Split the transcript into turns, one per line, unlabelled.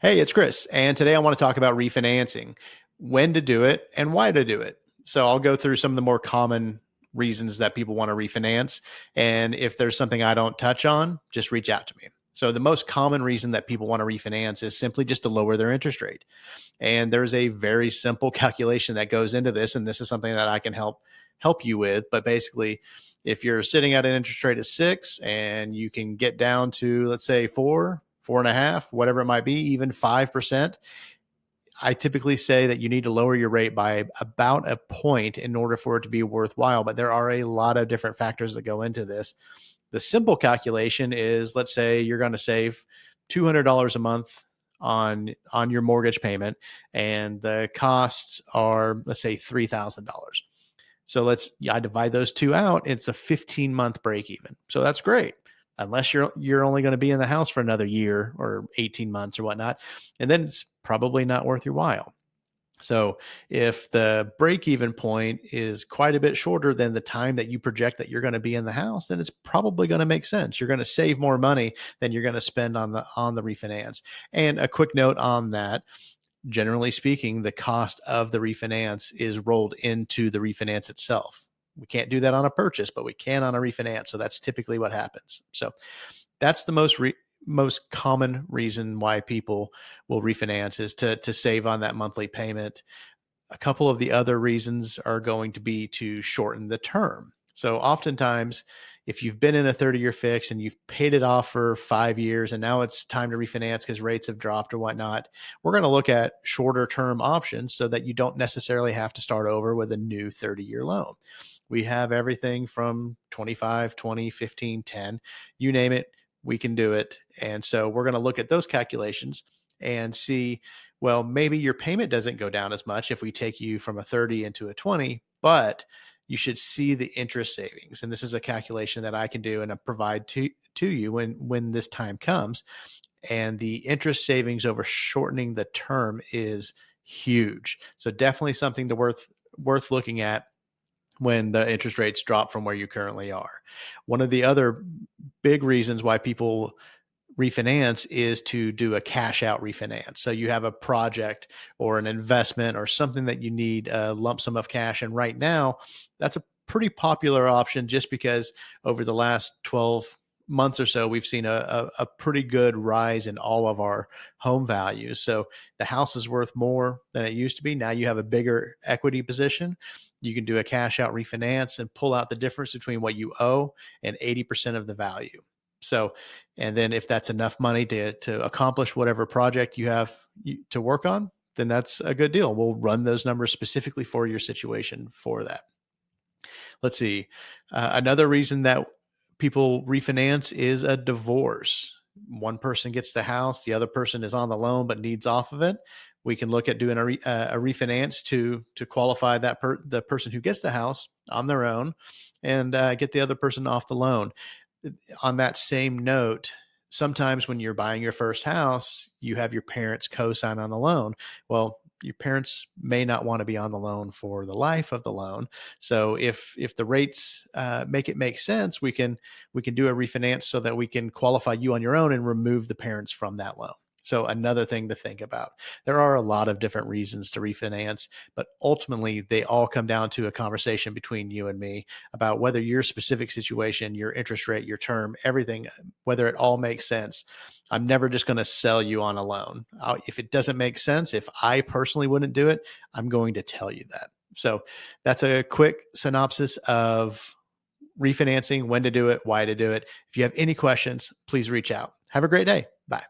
Hey, it's Chris, and today I want to talk about refinancing, when to do it and why to do it. So I'll go through some of the more common reasons that people want to refinance. And if there's something I don't touch on, just reach out to me. So the most common reason that people want to refinance is simply just to lower their interest rate. And there's a very simple calculation that goes into this, and this is something that I can help you with. But basically, if you're sitting at an interest rate of 6 and you can get down to, let's say, 4.5, whatever it might be, even 5%, I typically say that you need to lower your rate by about a point in order for it to be worthwhile. But there are a lot of different factors that go into this. The simple calculation is, let's say you're going to save $200 a month on your mortgage payment, and the costs are, let's say, $3,000. So I divide those two out. It's a 15-month break even. So that's great. Unless you're only going to be in the house for another year or 18 months or whatnot. And then it's probably not worth your while. So if the break even point is quite a bit shorter than the time that you project that you're going to be in the house, then it's probably going to make sense. You're going to save more money than you're going to spend on the refinance. And a quick note on that, generally speaking, the cost of the refinance is rolled into the refinance itself. We can't do that on a purchase, but we can on a refinance. So that's typically what happens. So that's the most common reason why people will refinance, is to save on that monthly payment. A couple of the other reasons are going to be to shorten the term. So oftentimes, if you've been in a 30-year fix and you've paid it off for 5 years and now it's time to refinance because rates have dropped or whatnot, we're going to look at shorter term options so that you don't necessarily have to start over with a new 30-year loan. We have everything from 25, 20, 15, 10, you name it, we can do it. And so we're going to look at those calculations and see, well, maybe your payment doesn't go down as much if we take you from a 30 into a 20, but you should see the interest savings. And this is a calculation that I can do and I provide to you when this time comes. And the interest savings over shortening the term is huge. So definitely something to worth looking at when the interest rates drop from where you currently are. One of the other big reasons why people refinance is to do a cash out refinance. So you have a project or an investment or something that you need a lump sum of cash. And right now, that's a pretty popular option just because over the last 12 months or so, we've seen a pretty good rise in all of our home values. So the house is worth more than it used to be. Now you have a bigger equity position. You can do a cash out refinance and pull out the difference between what you owe and 80% of the value. So, and then if that's enough money to accomplish whatever project you have to work on, then that's a good deal. We'll run those numbers specifically for your situation for that. Let's see. Another reason that people refinance is a divorce. One person gets the house, the other person is on the loan but needs off of it. We can look at doing a refinance to qualify the person who gets the house on their own and get the other person off the loan. On that same note, sometimes when you're buying your first house, you have your parents co-sign on the loan. Well, your parents may not want to be on the loan for the life of the loan. So if the rates make sense, we can do a refinance so that we can qualify you on your own and remove the parents from that loan. So another thing to think about. There are a lot of different reasons to refinance, but ultimately they all come down to a conversation between you and me about whether your specific situation, your interest rate, your term, everything, whether it all makes sense. I'm never just going to sell you on a loan. If it doesn't make sense, if I personally wouldn't do it, I'm going to tell you that. So that's a quick synopsis of refinancing, when to do it, why to do it. If you have any questions, please reach out. Have a great day. Bye.